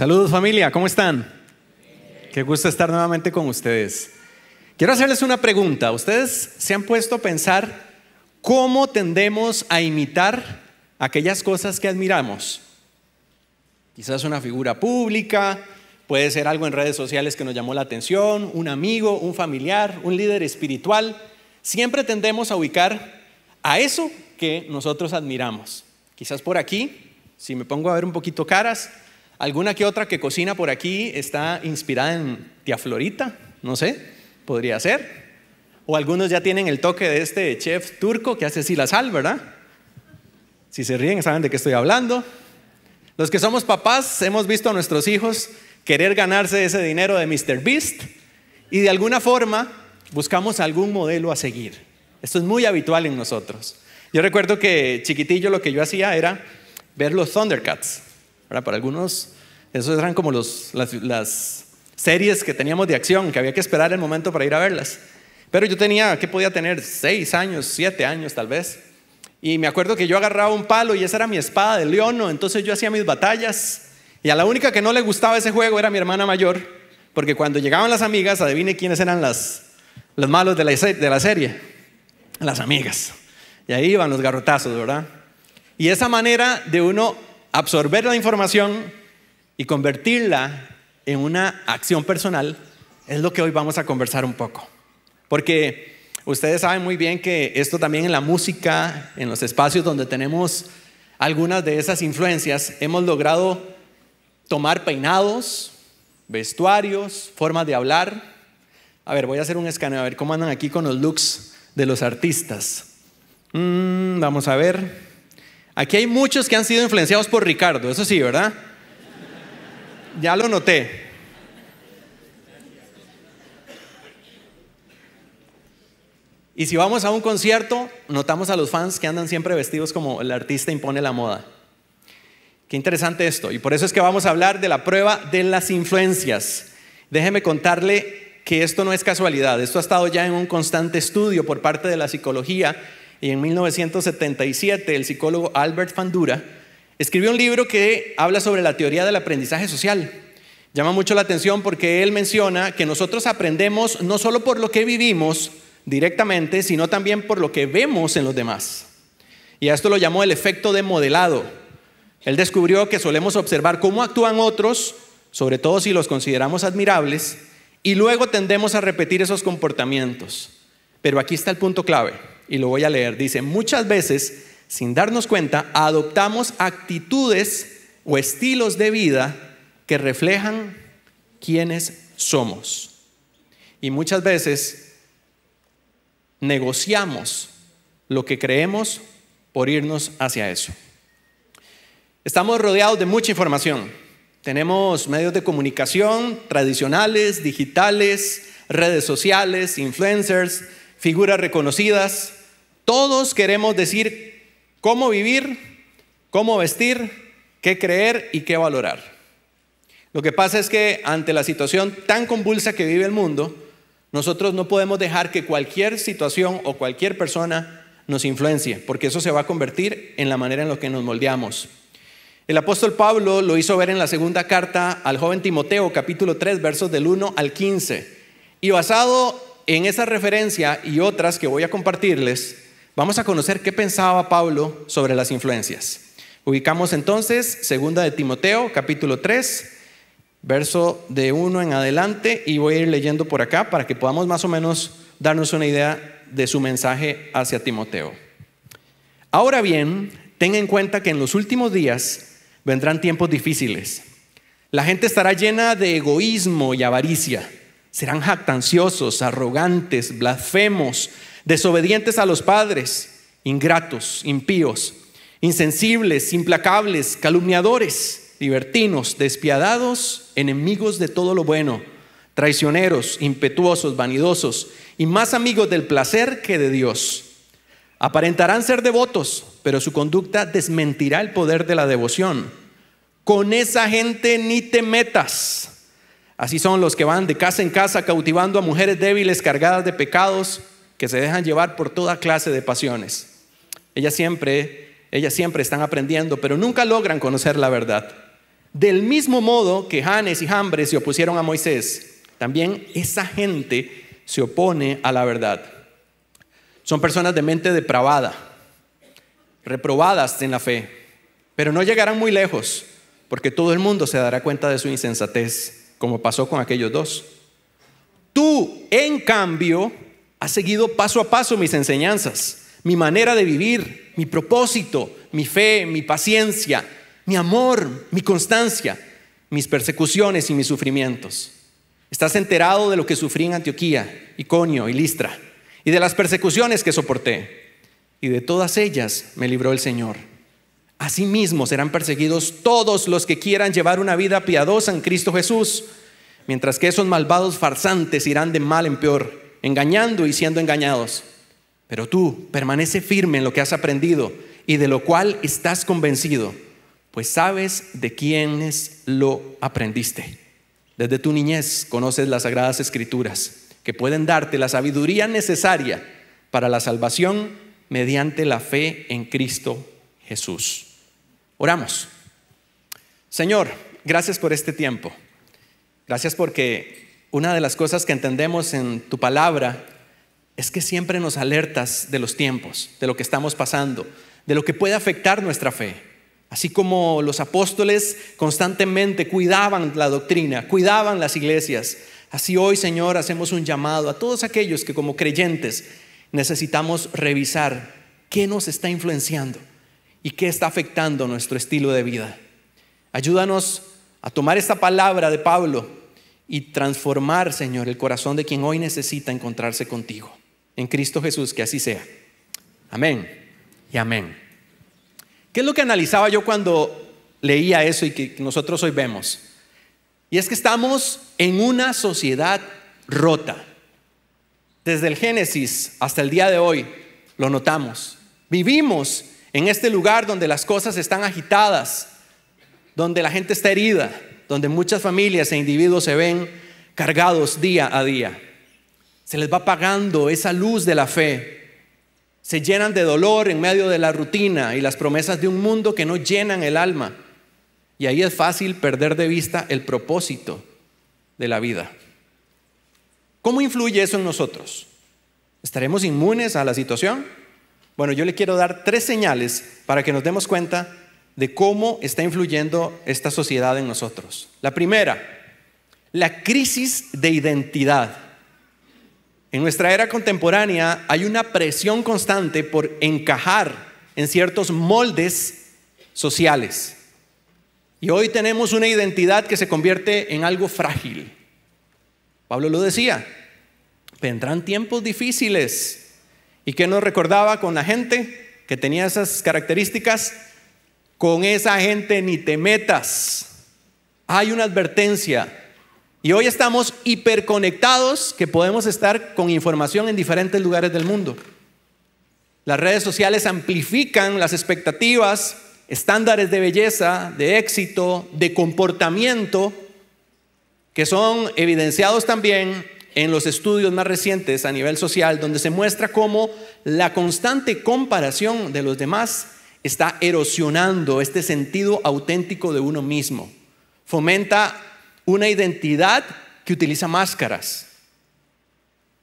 Saludos familia, ¿cómo están? Qué gusto estar nuevamente con ustedes. Quiero hacerles una pregunta. ¿Ustedes se han puesto a pensar cómo tendemos a imitar aquellas cosas que admiramos? Quizás una figura pública, puede ser algo en redes sociales que nos llamó la atención, un amigo, un familiar, un líder espiritual. Siempre tendemos a ubicar a eso que nosotros admiramos. Quizás por aquí, si me pongo a ver un poquito caras, alguna que otra que cocina por aquí está inspirada en Tía Florita, no sé, podría ser. O algunos ya tienen el toque de este chef turco que hace así la sal, ¿verdad? Si se ríen, saben de qué estoy hablando. Los que somos papás hemos visto a nuestros hijos querer ganarse ese dinero de Mr. Beast y de alguna forma buscamos algún modelo a seguir. Esto es muy habitual en nosotros. Yo recuerdo que chiquitillo lo que yo hacía era ver los Thundercats. Para algunos, esos eran como las series que teníamos de acción, que había que esperar el momento para ir a verlas. Pero yo tenía, ¿qué podía tener? 6 años, 7 años tal vez. Y me acuerdo que yo agarraba un palo y esa era mi espada de leono. Entonces yo hacía mis batallas. Y a la única que no le gustaba ese juego era mi hermana mayor. Porque cuando llegaban las amigas, adivine quiénes eran los malos de la serie. Las amigas. Y ahí iban los garrotazos, ¿verdad? Y esa manera de uno absorber la información y convertirla en una acción personal es lo que hoy vamos a conversar un poco. Porque ustedes saben muy bien que esto también en la música, en los espacios donde tenemos algunas de esas influencias, hemos logrado tomar peinados, vestuarios, formas de hablar. A ver, voy a hacer un escaneo, a ver cómo andan aquí con los looks de los artistas. Vamos a ver. Aquí hay muchos que han sido influenciados por Ricardo, eso sí, ¿verdad? Ya lo noté. Y si vamos a un concierto, notamos a los fans que andan siempre vestidos como el artista impone la moda. Qué interesante esto, y por eso es que vamos a hablar de la prueba de las influencias. Déjeme contarle que esto no es casualidad, esto ha estado ya en un constante estudio por parte de la psicología. Y en 1977 el psicólogo Albert Bandura escribió un libro que habla sobre la teoría del aprendizaje social. Llama mucho la atención porque él menciona que nosotros aprendemos no solo por lo que vivimos directamente, sino también por lo que vemos en los demás. Y a esto lo llamó el efecto de modelado. Él descubrió que solemos observar cómo actúan otros, sobre todo si los consideramos admirables, y luego tendemos a repetir esos comportamientos. Pero aquí está el punto clave. Y lo voy a leer, dice: muchas veces, sin darnos cuenta, adoptamos actitudes o estilos de vida que reflejan quiénes somos. Y muchas veces negociamos lo que creemos por irnos hacia eso. Estamos rodeados de mucha información. Tenemos medios de comunicación tradicionales, digitales, redes sociales, influencers, figuras reconocidas. Todos queremos decir cómo vivir, cómo vestir, qué creer y qué valorar. Lo que pasa es que ante la situación tan convulsa que vive el mundo, nosotros no podemos dejar que cualquier situación o cualquier persona nos influencie, porque eso se va a convertir en la manera en la que nos moldeamos. El apóstol Pablo lo hizo ver en la segunda carta al joven Timoteo, capítulo 3, versos del 1 al 15. Y basado en esa referencia y otras que voy a compartirles, vamos a conocer qué pensaba Pablo sobre las influencias. Ubicamos entonces segunda de Timoteo, capítulo 3, verso de 1 en adelante, y voy a ir leyendo por acá para que podamos más o menos darnos una idea de su mensaje hacia Timoteo. Ahora bien, ten en cuenta que en los últimos días vendrán tiempos difíciles. La gente estará llena de egoísmo y avaricia. Serán jactanciosos, arrogantes, blasfemos, desobedientes a los padres, ingratos, impíos, insensibles, implacables, calumniadores, libertinos, despiadados, enemigos de todo lo bueno, traicioneros, impetuosos, vanidosos y más amigos del placer que de Dios. Aparentarán ser devotos, pero su conducta desmentirá el poder de la devoción. Con esa gente ni te metas. Así son los que van de casa en casa cautivando a mujeres débiles cargadas de pecados que se dejan llevar por toda clase de pasiones. Ellas siempre están aprendiendo, pero nunca logran conocer la verdad. Del mismo modo que Janes y Jambres se opusieron a Moisés, también esa gente se opone a la verdad. Son personas de mente depravada, reprobadas en la fe, pero no llegarán muy lejos, porque todo el mundo se dará cuenta de su insensatez, como pasó con aquellos dos. Tú, en cambio, has seguido paso a paso mis enseñanzas, mi manera de vivir, mi propósito, mi fe, mi paciencia, mi amor, mi constancia, mis persecuciones y mis sufrimientos. Estás enterado de lo que sufrí en Antioquía, Iconio y Listra, y de las persecuciones que soporté, y de todas ellas me libró el Señor. Asimismo serán perseguidos todos los que quieran llevar una vida piadosa en Cristo Jesús, mientras que esos malvados farsantes irán de mal en peor, engañando y siendo engañados. Pero tú permanece firme en lo que has aprendido y de lo cual estás convencido, pues sabes de quiénes lo aprendiste. Desde tu niñez conoces las sagradas escrituras, que pueden darte la sabiduría necesaria para la salvación mediante la fe en Cristo Jesús. Oramos. Señor, gracias por este tiempo. Gracias porque una de las cosas que entendemos en tu palabra es que siempre nos alertas de los tiempos, de lo que estamos pasando, de lo que puede afectar nuestra fe. Así como los apóstoles constantemente cuidaban la doctrina, cuidaban las iglesias, así hoy, Señor, hacemos un llamado a todos aquellos que como creyentes necesitamos revisar qué nos está influenciando y qué está afectando nuestro estilo de vida. Ayúdanos a tomar esta palabra de Pablo y transformar, Señor, el corazón de quien hoy necesita encontrarse contigo. En Cristo Jesús, que así sea. Amén y amén. ¿Qué es lo que analizaba yo cuando leía eso y que nosotros hoy vemos? Y es que estamos en una sociedad rota. Desde el Génesis hasta el día de hoy lo notamos. Vivimos en este lugar donde las cosas están agitadas, donde la gente está herida, donde muchas familias e individuos se ven cargados día a día. Se les va apagando esa luz de la fe. Se llenan de dolor en medio de la rutina y las promesas de un mundo que no llenan el alma. Y ahí es fácil perder de vista el propósito de la vida. ¿Cómo influye eso en nosotros? ¿Estaremos inmunes a la situación? Bueno, yo le quiero dar 3 señales para que nos demos cuenta de cómo está influyendo esta sociedad en nosotros. La primera, la crisis de identidad. En nuestra era contemporánea hay una presión constante por encajar en ciertos moldes sociales. Y hoy tenemos una identidad que se convierte en algo frágil. Pablo lo decía, vendrán tiempos difíciles. ¿Y qué nos recordaba con la gente que tenía esas características? Con esa gente ni te metas. Hay una advertencia. Y hoy estamos hiperconectados que podemos estar con información en diferentes lugares del mundo. Las redes sociales amplifican las expectativas, estándares de belleza, de éxito, de comportamiento, que son evidenciados también en los estudios más recientes a nivel social, donde se muestra cómo la constante comparación de los demás está erosionando este sentido auténtico de uno mismo. Fomenta una identidad que utiliza máscaras.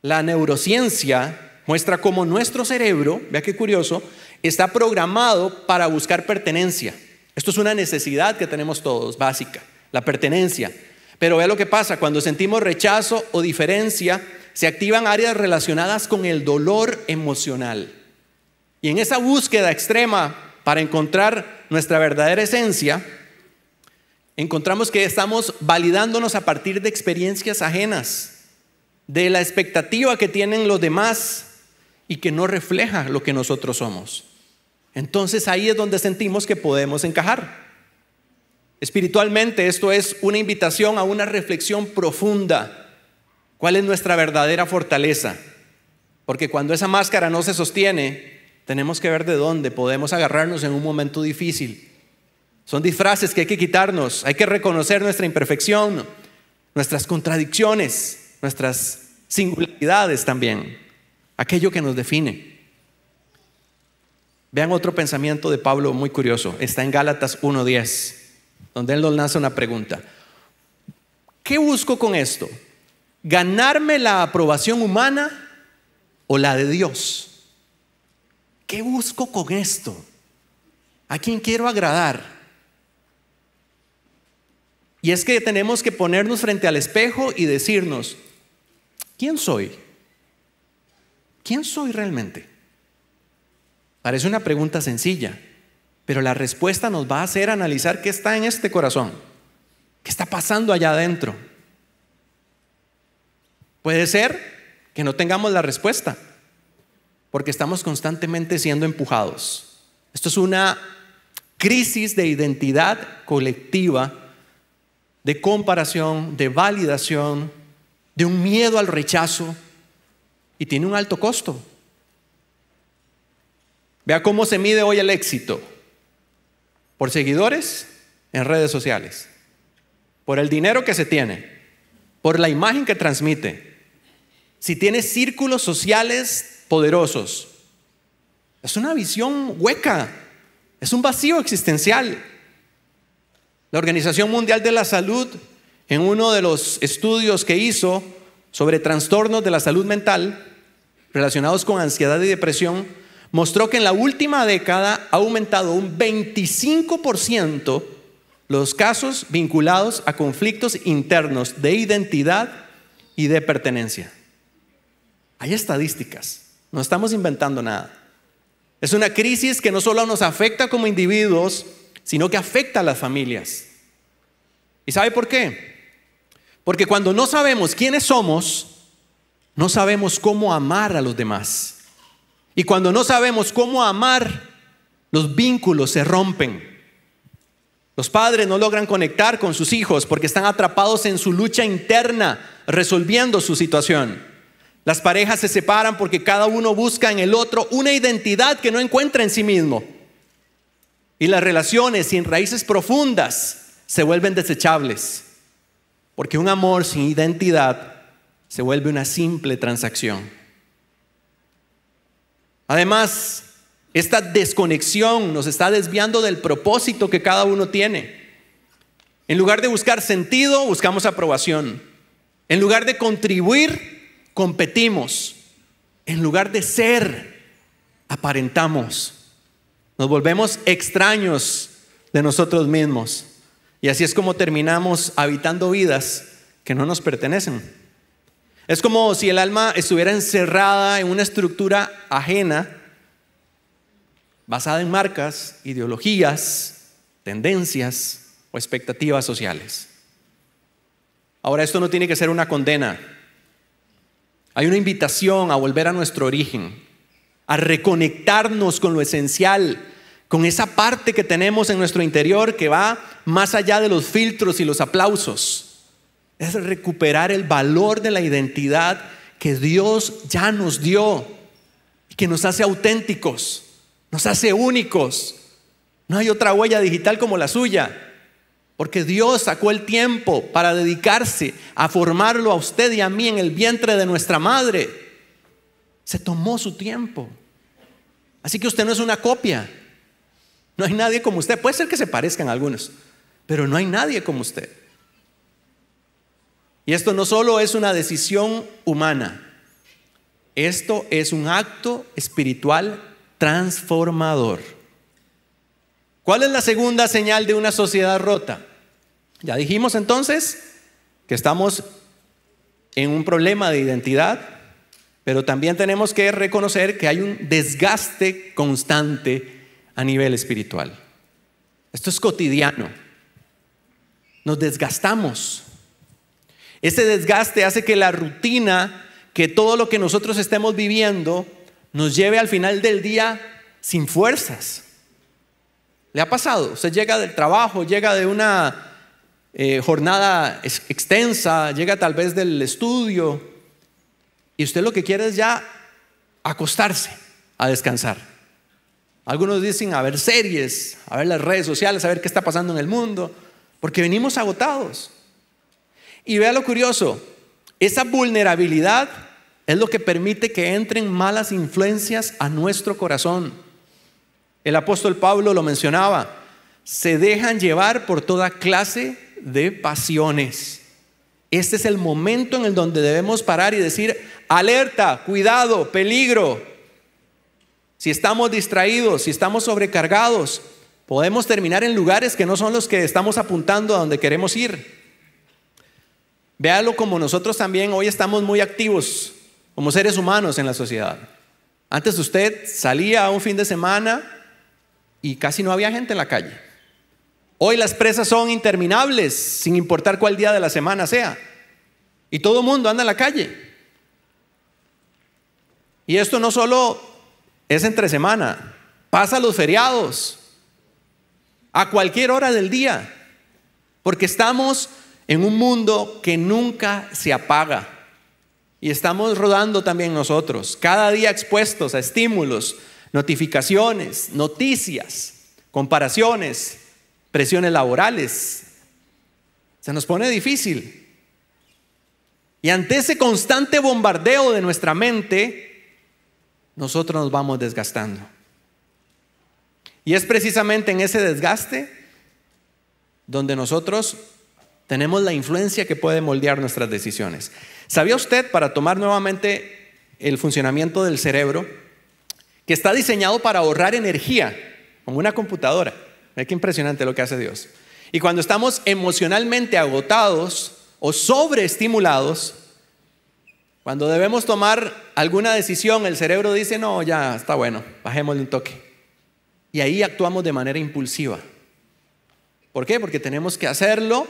La neurociencia muestra cómo nuestro cerebro, vea qué curioso, está programado para buscar pertenencia. Esto es una necesidad que tenemos todos, básica, la pertenencia. Pero vea lo que pasa, cuando sentimos rechazo o diferencia, se activan áreas relacionadas con el dolor emocional. Y en esa búsqueda extrema para encontrar nuestra verdadera esencia, encontramos que estamos validándonos a partir de experiencias ajenas, de la expectativa que tienen los demás y que no refleja lo que nosotros somos. Entonces ahí es donde sentimos que podemos encajar. Espiritualmente esto es una invitación a una reflexión profunda. ¿Cuál es nuestra verdadera fortaleza? Porque cuando esa máscara no se sostiene, tenemos que ver de dónde podemos agarrarnos en un momento difícil. Son disfraces que hay que quitarnos, hay que reconocer nuestra imperfección, nuestras contradicciones, nuestras singularidades también, aquello que nos define. Vean otro pensamiento de Pablo muy curioso, está en Gálatas 1:10. donde Él nos lanza una pregunta. ¿Qué busco con esto? ¿Ganarme la aprobación humana o la de Dios? ¿Qué busco con esto? ¿A quién quiero agradar? Y es que tenemos que ponernos frente al espejo y decirnos, ¿quién soy? ¿Quién soy realmente? Parece una pregunta sencilla, pero la respuesta nos va a hacer analizar qué está en este corazón, qué está pasando allá adentro. Puede ser que no tengamos la respuesta, porque estamos constantemente siendo empujados. Esto es una crisis de identidad colectiva, de comparación, de validación, de un miedo al rechazo, y tiene un alto costo. Vea cómo se mide hoy el éxito: por seguidores en redes sociales, por el dinero que se tiene, por la imagen que transmite, si tiene círculos sociales poderosos. Es una visión hueca, es un vacío existencial. La Organización Mundial de la Salud, en uno de los estudios que hizo sobre trastornos de la salud mental relacionados con ansiedad y depresión, mostró que en la última década ha aumentado un 25% los casos vinculados a conflictos internos de identidad y de pertenencia. Hay estadísticas, no estamos inventando nada. Es una crisis que no solo nos afecta como individuos, sino que afecta a las familias. ¿Y sabe por qué? Porque cuando no sabemos quiénes somos, no sabemos cómo amar a los demás. Y cuando no sabemos cómo amar, los vínculos se rompen. Los padres no logran conectar con sus hijos porque están atrapados en su lucha interna, resolviendo su situación. Las parejas se separan porque cada uno busca en el otro una identidad que no encuentra en sí mismo. Y las relaciones sin raíces profundas se vuelven desechables, porque un amor sin identidad se vuelve una simple transacción. Además, esta desconexión nos está desviando del propósito que cada uno tiene. En lugar de buscar sentido, buscamos aprobación. En lugar de contribuir, competimos. En lugar de ser, aparentamos. Nos volvemos extraños de nosotros mismos. Y así es como terminamos habitando vidas que no nos pertenecen. Es como si el alma estuviera encerrada en una estructura ajena, basada en marcas, ideologías, tendencias o expectativas sociales. Ahora, esto no tiene que ser una condena. Hay una invitación a volver a nuestro origen, a reconectarnos con lo esencial, con esa parte que tenemos en nuestro interior que va más allá de los filtros y los aplausos. Es recuperar el valor de la identidad que Dios ya nos dio y que nos hace auténticos, nos hace únicos. No hay otra huella digital como la suya, porque Dios sacó el tiempo para dedicarse a formarlo a usted y a mí en el vientre de nuestra madre. Se tomó su tiempo. Así que usted no es una copia. No hay nadie como usted. Puede ser que se parezcan algunos, pero no hay nadie como usted. Y esto no solo es una decisión humana, esto es un acto espiritual transformador. ¿Cuál es la segunda señal de una sociedad rota? Ya dijimos entonces que estamos en un problema de identidad, pero también tenemos que reconocer que hay un desgaste constante a nivel espiritual. Esto es cotidiano. Nos desgastamos. Ese desgaste hace que la rutina, que todo lo que nosotros estemos viviendo, nos lleve al final del día sin fuerzas. ¿Le ha pasado? Usted llega del trabajo, llega de una jornada extensa, llega tal vez del estudio, y usted lo que quiere es ya acostarse, a descansar. Algunos dicen a ver series, a ver las redes sociales, a ver qué está pasando en el mundo, porque venimos agotados. Y vea lo curioso, esa vulnerabilidad es lo que permite que entren malas influencias a nuestro corazón. El apóstol Pablo lo mencionaba: se dejan llevar por toda clase de pasiones. Este es el momento en el donde debemos parar y decir: alerta, cuidado, peligro. Si estamos distraídos, si estamos sobrecargados, podemos terminar en lugares que no son los que estamos apuntando a donde queremos ir. Véalo como nosotros también hoy estamos muy activos como seres humanos en la sociedad. Antes usted salía a un fin de semana y casi no había gente en la calle. Hoy las presas son interminables, sin importar cuál día de la semana sea. Y todo el mundo anda en la calle. Y esto no solo es entre semana, pasa los feriados, a cualquier hora del día, porque estamos en un mundo que nunca se apaga. Y estamos rodando también nosotros, cada día expuestos a estímulos, notificaciones, noticias, comparaciones, presiones laborales. Se nos pone difícil. Y ante ese constante bombardeo de nuestra mente, nosotros nos vamos desgastando. Y es precisamente en ese desgaste donde nosotros tenemos la influencia que puede moldear nuestras decisiones. ¿Sabía usted, para tomar nuevamente el funcionamiento del cerebro, que está diseñado para ahorrar energía, como una computadora? Ve qué impresionante lo que hace Dios. Y cuando estamos emocionalmente agotados o sobreestimulados, cuando debemos tomar alguna decisión, el cerebro dice: no, ya está bueno, bajémosle un toque. Y ahí actuamos de manera impulsiva. ¿Por qué? Porque tenemos que hacerlo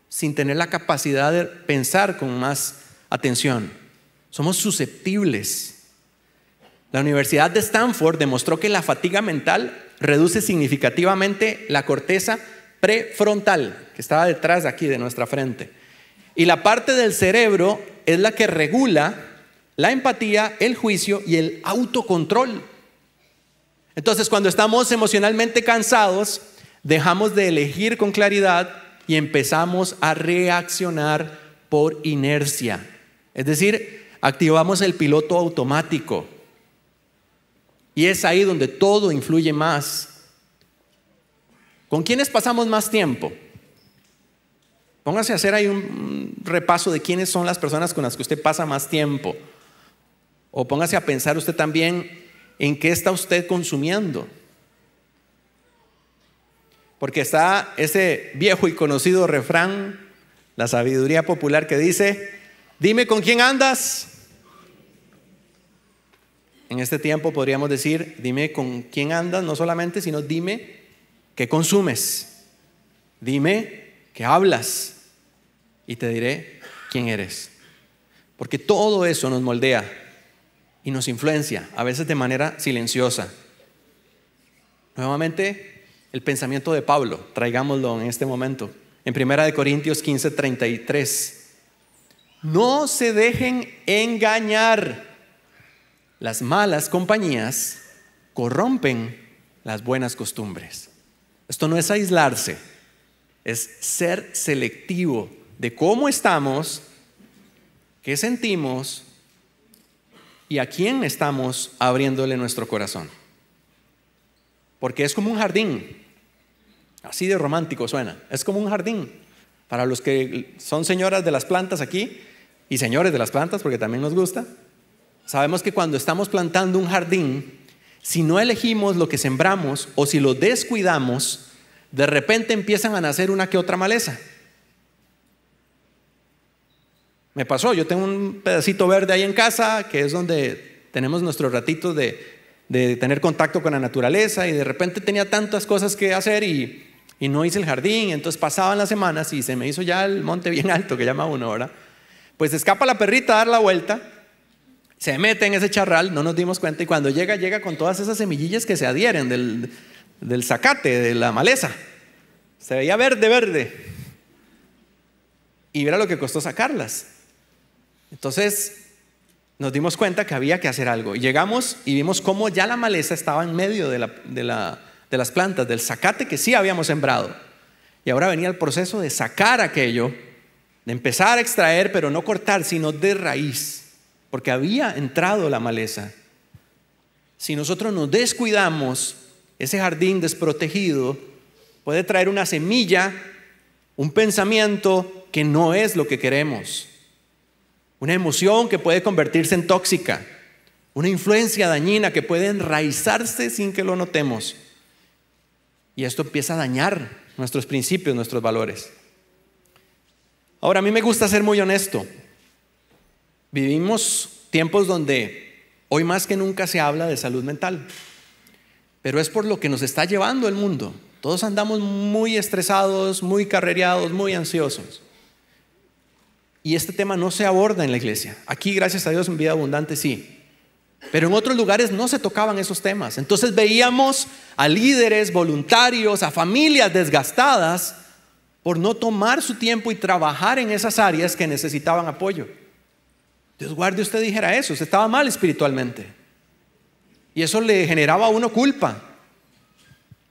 sin tener la capacidad de pensar con más atención. Somos susceptibles. La Universidad de Stanford demostró que la fatiga mental reduce significativamente la corteza prefrontal, que estaba detrás de aquí de nuestra frente. Y la parte del cerebro es la que regula la empatía, el juicio y el autocontrol. Entonces, cuando estamos emocionalmente cansados, dejamos de elegir con claridad y empezamos a reaccionar por inercia. Es decir, activamos el piloto automático. Y es ahí donde todo influye más. ¿Con quiénes pasamos más tiempo? Póngase a hacer ahí un repaso de quiénes son las personas con las que usted pasa más tiempo. O póngase a pensar usted también en qué está usted consumiendo. Porque está ese viejo y conocido refrán, la sabiduría popular, que dice: dime con quién andas. En este tiempo podríamos decir: dime con quién andas, no solamente, sino dime qué consumes. Dime qué hablas y te diré quién eres. Porque todo eso nos moldea y nos influencia, a veces de manera silenciosa. Nuevamente, el pensamiento de Pablo, traigámoslo en este momento. En 1 Corintios 15:33. No se dejen engañar. Las malas compañías corrompen las buenas costumbres. Esto no es aislarse, es ser selectivo de cómo estamos, qué sentimos y a quién estamos abriéndole nuestro corazón. Porque es como un jardín. Así de romántico suena. Es como un jardín. Para los que son señoras de las plantas aquí y señores de las plantas, porque también nos gusta, sabemos que cuando estamos plantando un jardín, si no elegimos lo que sembramos o si lo descuidamos, de repente empiezan a nacer una que otra maleza. Me pasó, yo tengo un pedacito verde ahí en casa, que es donde tenemos nuestros ratitos de tener contacto con la naturaleza, y de repente tenía tantas cosas que hacer y no hice el jardín. Entonces pasaban las semanas y se me hizo ya el monte bien alto, que llama uno, ¿verdad? Pues escapa la perrita a dar la vuelta, se mete en ese charral, no nos dimos cuenta, y cuando llega con todas esas semillillas que se adhieren del zacate, de la maleza. Se veía verde. Y era lo que costó sacarlas. Entonces nos dimos cuenta que había que hacer algo. Y llegamos y vimos cómo ya la maleza estaba en medio de las plantas, del zacate que sí habíamos sembrado. Y ahora venía el proceso de sacar aquello, de empezar a extraer, pero no cortar, sino de raíz, porque había entrado la maleza. Si nosotros nos descuidamos, ese jardín desprotegido puede traer una semilla, un pensamiento que no es lo que queremos, una emoción que puede convertirse en tóxica, una influencia dañina que puede enraizarse sin que lo notemos. Y esto empieza a dañar nuestros principios, nuestros valores. Ahora, a mí me gusta ser muy honesto. Vivimos tiempos donde hoy más que nunca se habla de salud mental, pero es por lo que nos está llevando el mundo. Todos andamos muy estresados, muy carrereados, muy ansiosos. Y este tema no se aborda en la iglesia. Aquí, gracias a Dios, en Vida Abundante sí. Pero en otros lugares no se tocaban esos temas. Entonces veíamos a líderes, voluntarios, a familias desgastadas por no tomar su tiempo y trabajar en esas áreas que necesitaban apoyo. Dios guarde, usted dijera eso, usted estaba mal espiritualmente. Y eso le generaba a uno culpa.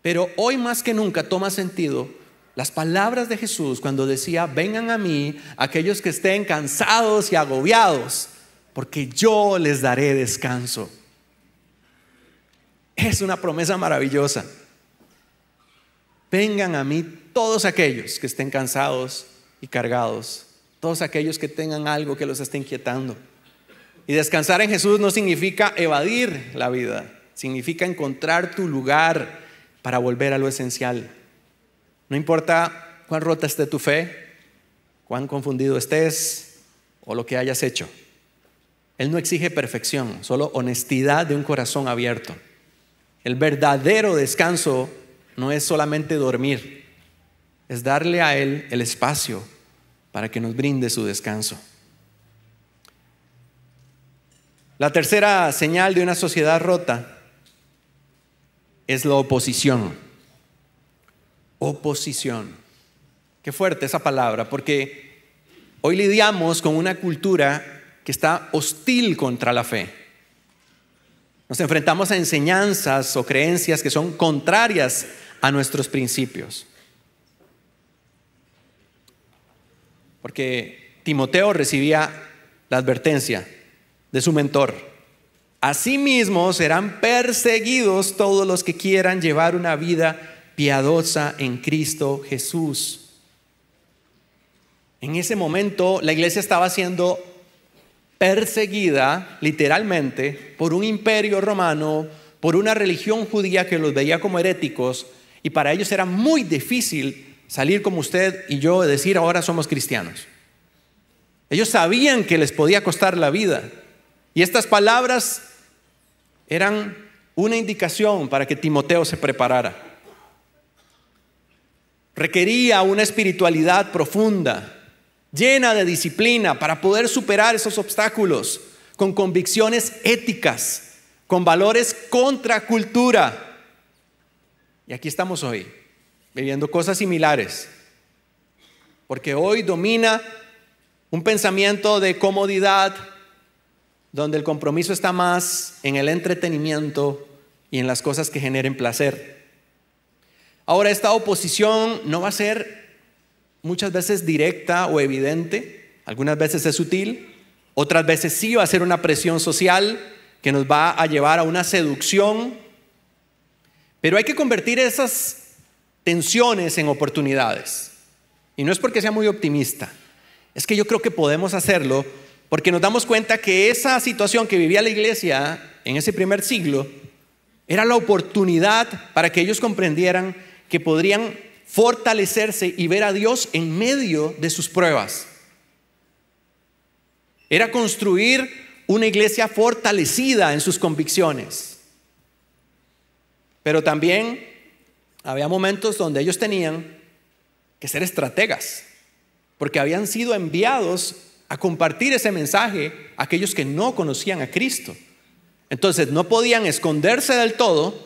Pero hoy más que nunca toma sentido las palabras de Jesús cuando decía: vengan a mí aquellos que estén cansados y agobiados, porque yo les daré descanso. Es una promesa maravillosa. Vengan a mí todos aquellos que estén cansados y cargados, todos aquellos que tengan algo que los esté inquietando. Y descansar en Jesús no significa evadir la vida, significa encontrar tu lugar para volver a lo esencial. No importa cuán rota esté tu fe, cuán confundido estés o lo que hayas hecho. Él no exige perfección, solo honestidad de un corazón abierto. El verdadero descanso no es solamente dormir, es darle a Él el espacio para que nos brinde su descanso. La tercera señal de una sociedad rota es la oposición. Oposición. Qué fuerte esa palabra, porque hoy lidiamos con una cultura que está hostil contra la fe. Nos enfrentamos a enseñanzas o creencias que son contrarias a nuestros principios. Porque Timoteo recibía la advertencia de su mentor: asimismo serán perseguidos todos los que quieran llevar una vida piadosa en Cristo Jesús. En ese momento la iglesia estaba siendo perseguida literalmente por un imperio romano, por una religión judía que los veía como heréticos, y para ellos era muy difícil salir como usted y yo y decir: ahora somos cristianos. Ellos sabían que les podía costar la vida, y estas palabras eran una indicación para que Timoteo se preparara. Requería una espiritualidad profunda, llena de disciplina, para poder superar esos obstáculos con convicciones éticas, con valores contra cultura. Y aquí estamos hoy, viviendo cosas similares, porque hoy domina un pensamiento de comodidad, donde el compromiso está más en el entretenimiento y en las cosas que generen placer. Ahora, esta oposición no va a ser muchas veces directa o evidente, algunas veces es sutil, otras veces sí va a ser una presión social que nos va a llevar a una seducción, pero hay que convertir esas tensiones en oportunidades. Y no es porque sea muy optimista, es que yo creo que podemos hacerlo porque nos damos cuenta que esa situación que vivía la iglesia en ese primer siglo era la oportunidad para que ellos comprendieran que podrían fortalecerse y ver a Dios en medio de sus pruebas. Era construir una iglesia fortalecida en sus convicciones. Pero también había momentos donde ellos tenían que ser estrategas, porque habían sido enviados a compartir ese mensaje a aquellos que no conocían a Cristo. Entonces no podían esconderse del todo,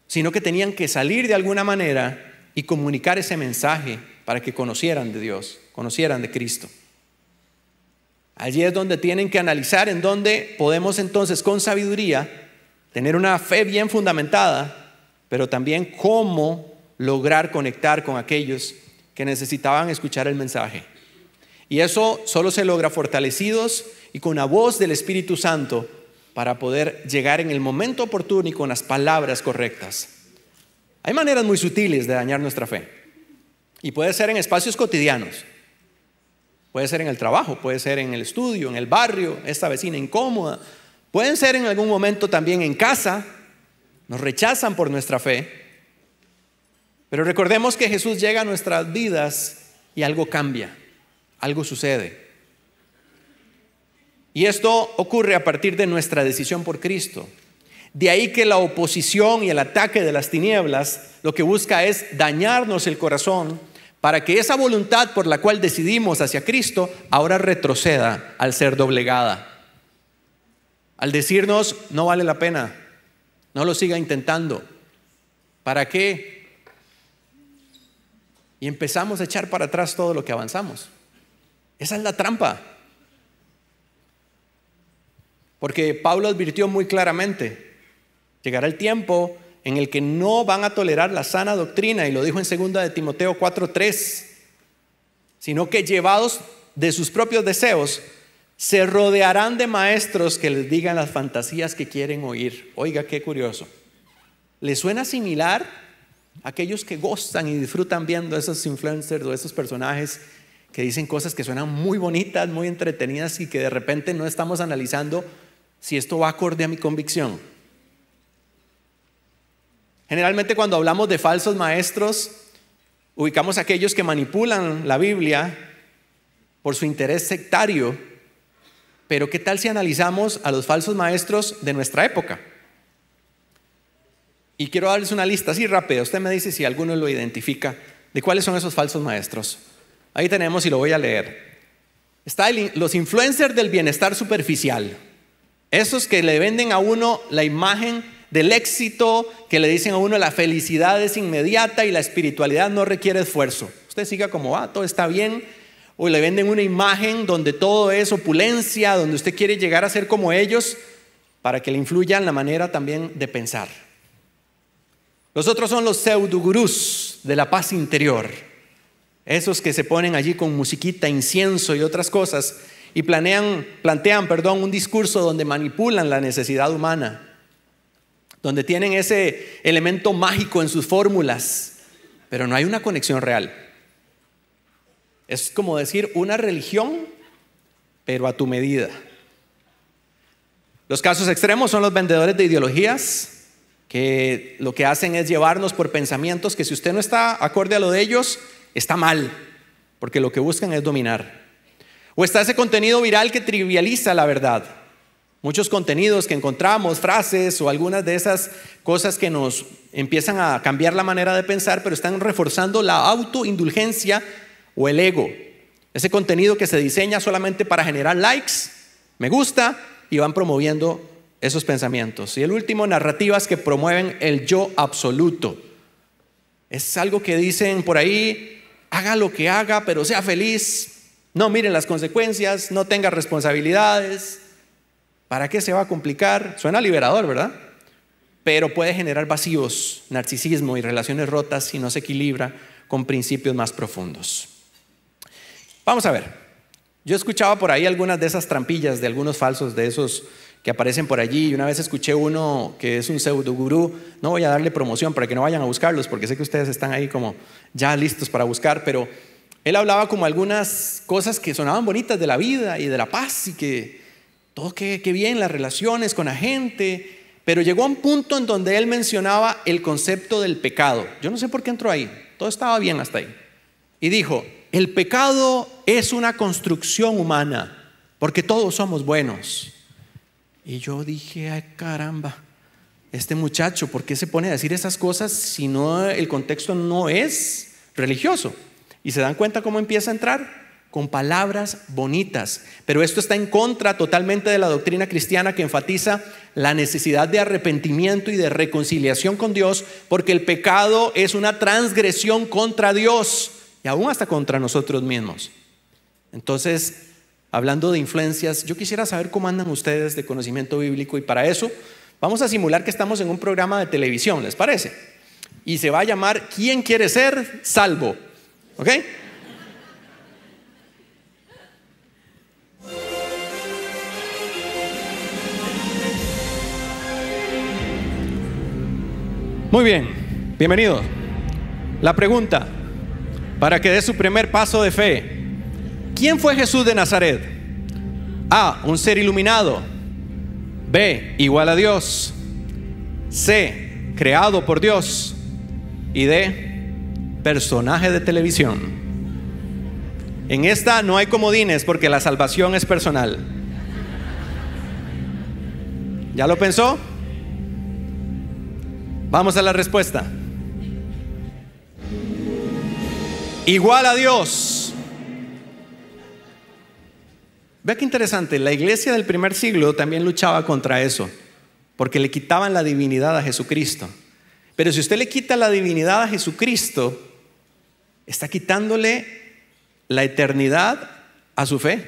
sino que tenían que salir de alguna manera y comunicar ese mensaje para que conocieran de Dios, conocieran de Cristo. Allí es donde tienen que analizar en dónde podemos entonces con sabiduría tener una fe bien fundamentada, pero también cómo lograr conectar con aquellos que necesitaban escuchar el mensaje. Y eso solo se logra fortalecidos y con la voz del Espíritu Santo para poder llegar en el momento oportuno y con las palabras correctas. Hay maneras muy sutiles de dañar nuestra fe. Y puede ser en espacios cotidianos. Puede ser en el trabajo, puede ser en el estudio, en el barrio, esta vecina incómoda. Pueden ser en algún momento también en casa. Nos rechazan por nuestra fe. Pero recordemos que Jesús llega a nuestras vidas y algo cambia, algo sucede. Y esto ocurre a partir de nuestra decisión por Cristo. De ahí que la oposición y el ataque de las tinieblas lo que busca es dañarnos el corazón para que esa voluntad por la cual decidimos hacia Cristo ahora retroceda al ser doblegada. Al decirnos, no vale la pena, no lo siga intentando. ¿Para qué? Y empezamos a echar para atrás todo lo que avanzamos. Esa es la trampa. Porque Pablo advirtió muy claramente, llegará el tiempo en el que no van a tolerar la sana doctrina, y lo dijo en 2 de Timoteo 4:3, sino que llevados de sus propios deseos, se rodearán de maestros que les digan las fantasías que quieren oír. Oiga, qué curioso. ¿Les suena similar a aquellos que gozan y disfrutan viendo a esos influencers o esos personajes que dicen cosas que suenan muy bonitas, muy entretenidas, y que de repente no estamos analizando si esto va acorde a mi convicción? Generalmente cuando hablamos de falsos maestros, ubicamos a aquellos que manipulan la Biblia por su interés sectario. Pero ¿qué tal si analizamos a los falsos maestros de nuestra época? Y quiero darles una lista así rápida. Usted me dice si alguno lo identifica, de cuáles son esos falsos maestros. Ahí tenemos, y lo voy a leer. Está los influencers del bienestar superficial. Esos que le venden a uno la imagen del éxito, que le dicen a uno la felicidad es inmediata y la espiritualidad no requiere esfuerzo. Usted siga como va, todo está bien. O le venden una imagen donde todo es opulencia, donde usted quiere llegar a ser como ellos, para que le influya en la manera también de pensar. Los otros son los pseudogurús de la paz interior. Esos que se ponen allí con musiquita, incienso y otras cosas y plantean un discurso donde manipulan la necesidad humana, donde tienen ese elemento mágico en sus fórmulas, pero no hay una conexión real. Es como decir una religión, pero a tu medida. Los casos extremos son los vendedores de ideologías, que lo que hacen es llevarnos por pensamientos que si usted no está acorde a lo de ellos, está mal, porque lo que buscan es dominar. O está ese contenido viral que trivializa la verdad. Muchos contenidos que encontramos, frases o algunas de esas cosas que nos empiezan a cambiar la manera de pensar, pero están reforzando la autoindulgencia o el ego. Ese contenido que se diseña solamente para generar likes, me gusta, y van promoviendo esos pensamientos. Y el último, narrativas que promueven el yo absoluto. Es algo que dicen por ahí, haga lo que haga, pero sea feliz. No miren las consecuencias, no tenga responsabilidades. ¿Para qué se va a complicar? Suena liberador, ¿verdad? Pero puede generar vacíos, narcisismo y relaciones rotas si no se equilibra con principios más profundos. Vamos a ver. Yo escuchaba por ahí algunas de esas trampillas de algunos falsos de esos que aparecen por allí, y una vez escuché uno que es un pseudo gurú. No voy a darle promoción para que no vayan a buscarlos, porque sé que ustedes están ahí como ya listos para buscar, pero él hablaba como algunas cosas que sonaban bonitas de la vida y de la paz, y que todo qué bien, las relaciones con la gente, pero llegó a un punto en donde él mencionaba el concepto del pecado. Yo no sé por qué entró ahí, todo estaba bien hasta ahí. Y dijo, el pecado es una construcción humana, porque todos somos buenos. Y yo dije, ay caramba, este muchacho, ¿por qué se pone a decir esas cosas si no, el contexto no es religioso? Y se dan cuenta cómo empieza a entrar con palabras bonitas. Pero esto está en contra totalmente de la doctrina cristiana, que enfatiza la necesidad de arrepentimiento y de reconciliación con Dios, porque el pecado es una transgresión contra Dios y aún hasta contra nosotros mismos. Entonces, hablando de influencias, yo quisiera saber cómo andan ustedes de conocimiento bíblico, y para eso vamos a simular que estamos en un programa de televisión, ¿les parece? Y se va a llamar ¿Quién quiere ser salvo? ¿Ok? Muy bien, bienvenido. La pregunta: para que dé su primer paso de fe. ¿Quién fue Jesús de Nazaret? A, un ser iluminado. B, igual a Dios. C, creado por Dios. Y D, personaje de televisión. En esta no hay comodines porque la salvación es personal. ¿Ya lo pensó? Vamos a la respuesta. Igual a Dios. Vea qué interesante, la iglesia del primer siglo también luchaba contra eso, porque le quitaban la divinidad a Jesucristo. Pero si usted le quita la divinidad a Jesucristo, está quitándole la eternidad a su fe,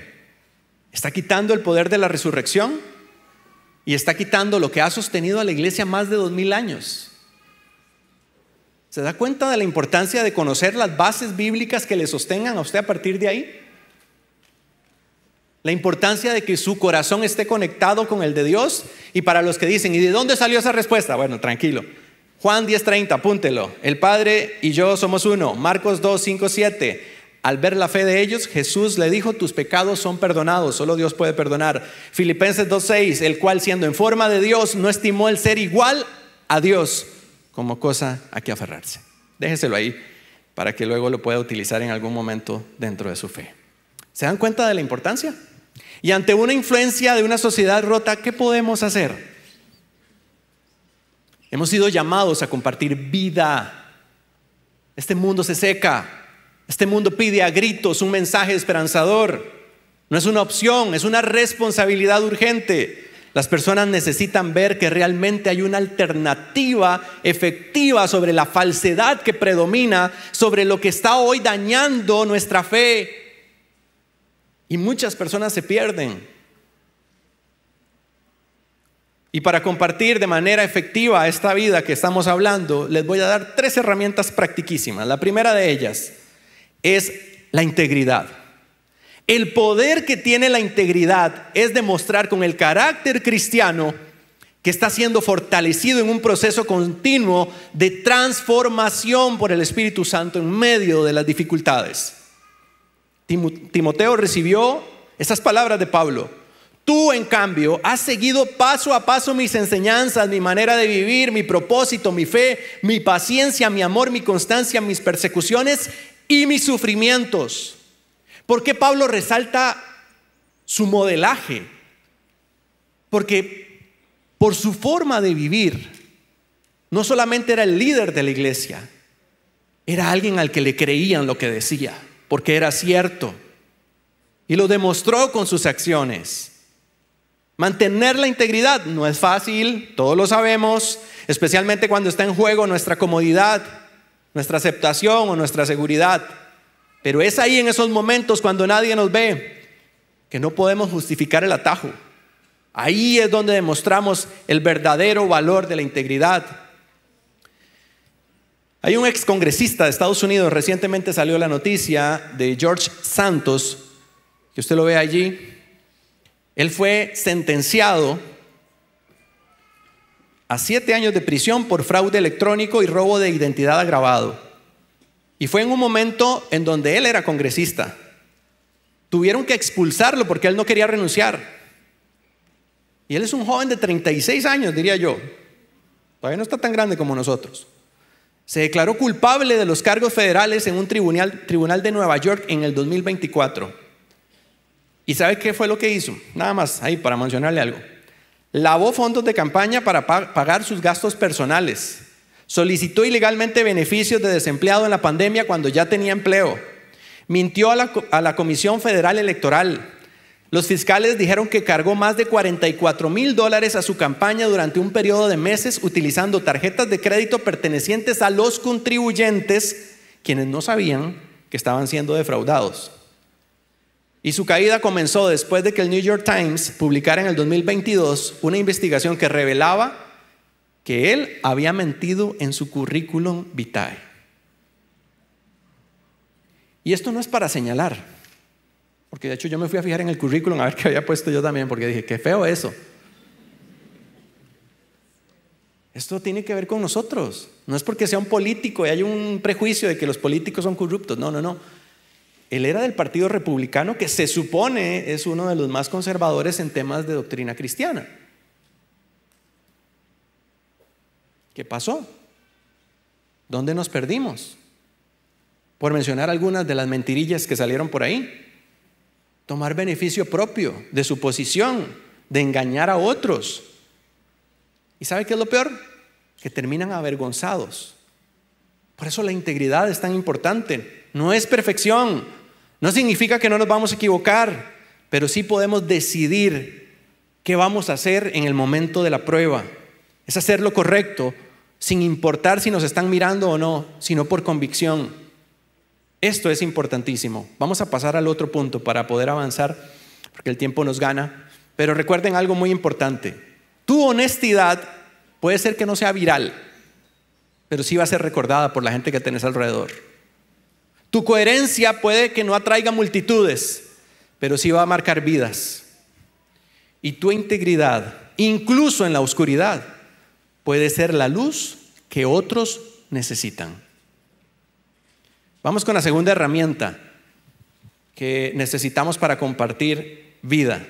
está quitando el poder de la resurrección y está quitando lo que ha sostenido a la iglesia más de 2000 años. ¿Se da cuenta de la importancia de conocer las bases bíblicas que le sostengan a usted a partir de ahí? La importancia de que su corazón esté conectado con el de Dios. Y para los que dicen, ¿y de dónde salió esa respuesta? Bueno, tranquilo. Juan 10:30, apúntelo. El Padre y yo somos uno. Marcos 2:5-7. Al ver la fe de ellos, Jesús le dijo, tus pecados son perdonados, solo Dios puede perdonar. Filipenses 2:6, el cual siendo en forma de Dios, no estimó el ser igual a Dios como cosa a que aferrarse. Déjeselo ahí para que luego lo pueda utilizar en algún momento dentro de su fe. ¿Se dan cuenta de la importancia? Y ante una influencia de una sociedad rota, ¿qué podemos hacer? Hemos sido llamados a compartir vida. Este mundo se seca. Este mundo pide a gritos un mensaje esperanzador. No es una opción, es una responsabilidad urgente. Las personas necesitan ver que realmente hay una alternativa efectiva sobre la falsedad que predomina, sobre lo que está hoy dañando nuestra fe. Y muchas personas se pierden. Y para compartir de manera efectiva esta vida que estamos hablando, les voy a dar 3 herramientas practiquísimas. La primera de ellas es la integridad. El poder que tiene la integridad es demostrar con el carácter cristiano que está siendo fortalecido en un proceso continuo de transformación por el Espíritu Santo en medio de las dificultades. Timoteo recibió esas palabras de Pablo. Tú, en cambio, has seguido paso a paso mis enseñanzas, mi manera de vivir, mi propósito, mi fe, mi paciencia, mi amor, mi constancia, mis persecuciones y mis sufrimientos. ¿Por qué Pablo resalta su modelaje? Porque por su forma de vivir, no solamente era el líder de la iglesia, era alguien al que le creían lo que decía, porque era cierto. Y lo demostró con sus acciones. Mantener la integridad no es fácil, todos lo sabemos, especialmente cuando está en juego nuestra comodidad, nuestra aceptación o nuestra seguridad. Pero es ahí en esos momentos cuando nadie nos ve que no podemos justificar el atajo. Ahí es donde demostramos el verdadero valor de la integridad. Hay un excongresista de Estados Unidos, recientemente salió la noticia de George Santos, que usted lo ve allí. Él fue sentenciado a 7 años de prisión por fraude electrónico y robo de identidad agravado. Y fue en un momento en donde él era congresista. Tuvieron que expulsarlo porque él no quería renunciar. Y él es un joven de 36 años, diría yo. Todavía no está tan grande como nosotros. Se declaró culpable de los cargos federales en un tribunal de Nueva York en el 2024. ¿Y sabe qué fue lo que hizo? Nada más, ahí para mencionarle algo. Lavó fondos de campaña para pagar sus gastos personales. Solicitó ilegalmente beneficios de desempleado en la pandemia cuando ya tenía empleo. Mintió a la Comisión Federal Electoral. Los fiscales dijeron que cargó más de $44,000 a su campaña durante un periodo de meses utilizando tarjetas de crédito pertenecientes a los contribuyentes, quienes no sabían que estaban siendo defraudados. Y su caída comenzó después de que el New York Times publicara en el 2022 una investigación que revelaba que él había mentido en su currículum vitae. Y esto no es para señalar, porque de hecho yo me fui a fijar en el currículum a ver qué había puesto yo también, porque dije, qué feo eso. Esto tiene que ver con nosotros. No es porque sea un político y hay un prejuicio de que los políticos son corruptos. No, no, no. Él era del Partido Republicano, que se supone es uno de los más conservadores en temas de doctrina cristiana. ¿Qué pasó? ¿Dónde nos perdimos? Por mencionar algunas de las mentirillas que salieron por ahí. Tomar beneficio propio de su posición, de engañar a otros. ¿Y sabe qué es lo peor? Que terminan avergonzados. Por eso la integridad es tan importante. No es perfección, no significa que no nos vamos a equivocar, pero sí podemos decidir qué vamos a hacer en el momento de la prueba. Es hacer lo correcto, sin importar si nos están mirando o no, sino por convicción. Esto es importantísimo. Vamos a pasar al otro punto para poder avanzar, porque el tiempo nos gana. Pero recuerden algo muy importante. Tu honestidad puede ser que no sea viral, pero sí va a ser recordada por la gente que tenés alrededor. Tu coherencia puede que no atraiga multitudes, pero sí va a marcar vidas. Y tu integridad, incluso en la oscuridad, puede ser la luz que otros necesitan. Vamos con la segunda herramienta que necesitamos para compartir vida,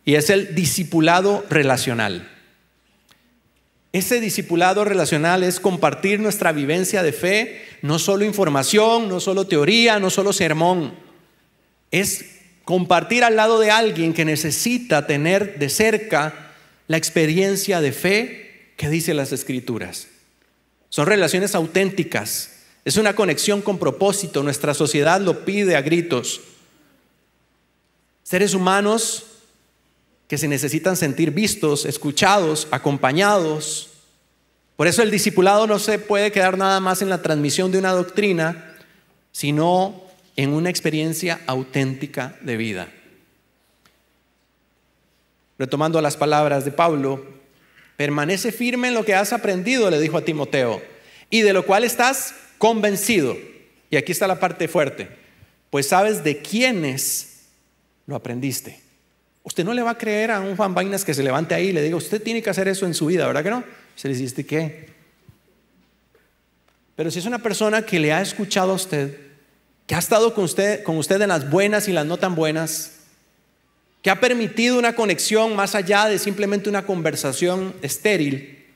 y es el discipulado relacional. Ese discipulado relacional es compartir nuestra vivencia de fe, no solo información, no solo teoría, no solo sermón. Es compartir al lado de alguien que necesita tener de cerca la experiencia de fe que dice las Escrituras. Son relaciones auténticas, es una conexión con propósito. Nuestra sociedad lo pide a gritos. Seres humanos que se necesitan sentir vistos, escuchados, acompañados. Por eso el discipulado no se puede quedar nada más en la transmisión de una doctrina, sino en una experiencia auténtica de vida. Retomando las palabras de Pablo, permanece firme en lo que has aprendido, le dijo a Timoteo, y de lo cual estás convencido. Y aquí está la parte fuerte, pues sabes de quiénes lo aprendiste. Usted no le va a creer a un Juan Vainas que se levante ahí y le diga, usted tiene que hacer eso en su vida, ¿verdad que no? Se le dice, ¿qué? Pero si es una persona que le ha escuchado a usted, que ha estado con usted en las buenas y las no tan buenas, que ha permitido una conexión más allá de simplemente una conversación estéril,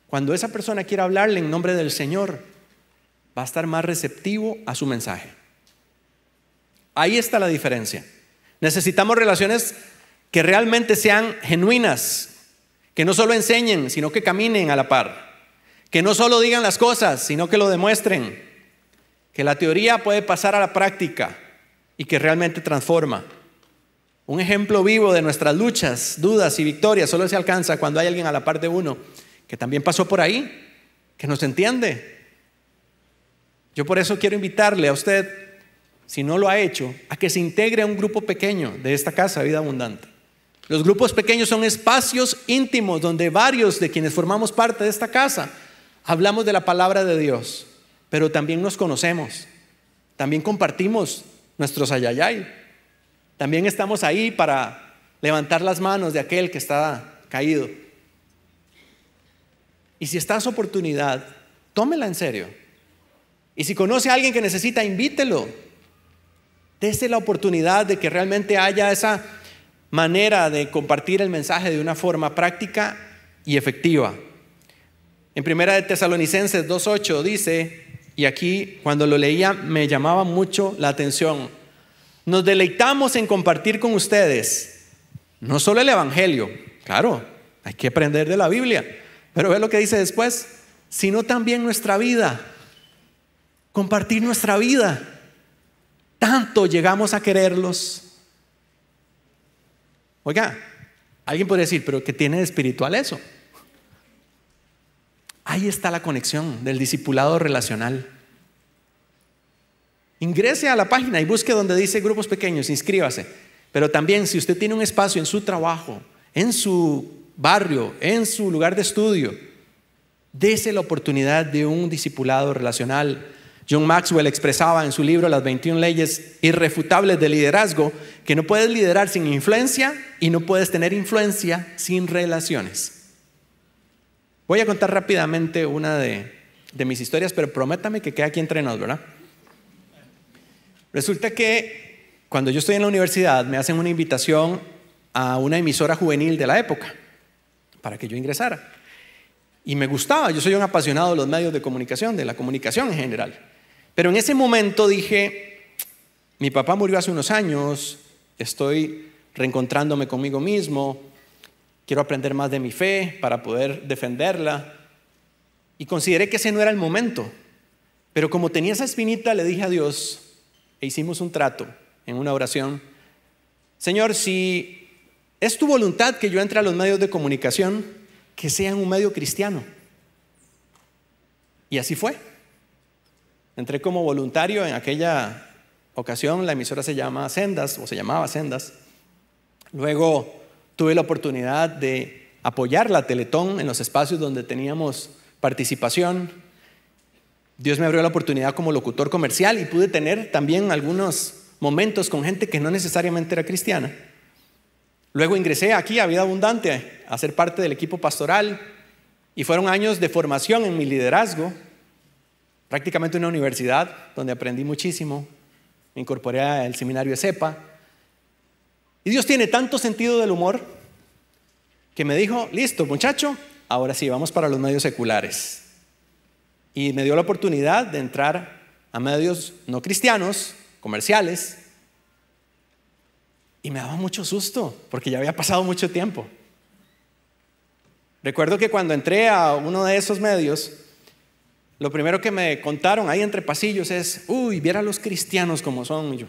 cuando esa persona quiera hablarle en nombre del Señor, va a estar más receptivo a su mensaje. Ahí está la diferencia. Necesitamos relaciones que realmente sean genuinas, que no solo enseñen, sino que caminen a la par, que no solo digan las cosas, sino que lo demuestren, que la teoría puede pasar a la práctica y que realmente transforma. Un ejemplo vivo de nuestras luchas, dudas y victorias solo se alcanza cuando hay alguien a la par de uno que también pasó por ahí, que nos entiende. Yo por eso quiero invitarle a usted, si no lo ha hecho, a que se integre a un grupo pequeño de esta casa Vida Abundante. Los grupos pequeños son espacios íntimos donde varios de quienes formamos parte de esta casa hablamos de la palabra de Dios, pero también nos conocemos, también compartimos nuestros ayayay, también estamos ahí para levantar las manos de aquel que está caído. Y si está a su oportunidad, tómela en serio. Y si conoce a alguien que necesita, invítelo. Dese la oportunidad de que realmente haya esa manera de compartir el mensaje de una forma práctica y efectiva. En 1 Tesalonicenses 2:8 dice, y aquí cuando lo leía me llamaba mucho la atención, nos deleitamos en compartir con ustedes no solo el Evangelio, claro, hay que aprender de la Biblia, pero ve lo que dice después, sino también nuestra vida, compartir nuestra vida. Tanto llegamos a quererlos. Oiga, alguien puede decir, pero ¿qué tiene de espiritual eso? Ahí está la conexión del discipulado relacional. Ingrese a la página y busque donde dice grupos pequeños, inscríbase. Pero también si usted tiene un espacio en su trabajo, en su barrio, en su lugar de estudio, dese la oportunidad de un discipulado relacional. John Maxwell expresaba en su libro Las 21 leyes irrefutables del liderazgo que no puedes liderar sin influencia y no puedes tener influencia sin relaciones. Voy a contar rápidamente una de mis historias, pero prométame que quede aquí entre nos, ¿verdad? Resulta que cuando yo estoy en la universidad me hacen una invitación a una emisora juvenil de la época para que yo ingresara. Y me gustaba, yo soy un apasionado de los medios de comunicación, de la comunicación en general. Pero en ese momento dije, mi papá murió hace unos años, estoy reencontrándome conmigo mismo, quiero aprender más de mi fe para poder defenderla. Y consideré que ese no era el momento. Pero como tenía esa espinita, le dije a Dios, e hicimos un trato en una oración. Señor, si es tu voluntad que yo entre a los medios de comunicación, que sea en un medio cristiano. Y así fue. Entré como voluntario en aquella ocasión, la emisora se llamaba Sendas. Luego tuve la oportunidad de apoyar la Teletón en los espacios donde teníamos participación. Dios me abrió la oportunidad como locutor comercial y pude tener también algunos momentos con gente que no necesariamente era cristiana. Luego ingresé aquí a Vida Abundante a ser parte del equipo pastoral y fueron años de formación en mi liderazgo, prácticamente una universidad donde aprendí muchísimo. Me incorporé al seminario de CEPA y Dios tiene tanto sentido del humor que me dijo, listo muchacho, ahora sí, vamos para los medios seculares. Y me dio la oportunidad de entrar a medios no cristianos, comerciales. Y me daba mucho susto, porque ya había pasado mucho tiempo. Recuerdo que cuando entré a uno de esos medios, lo primero que me contaron ahí entre pasillos es, uy, viera los cristianos como son. Y yo,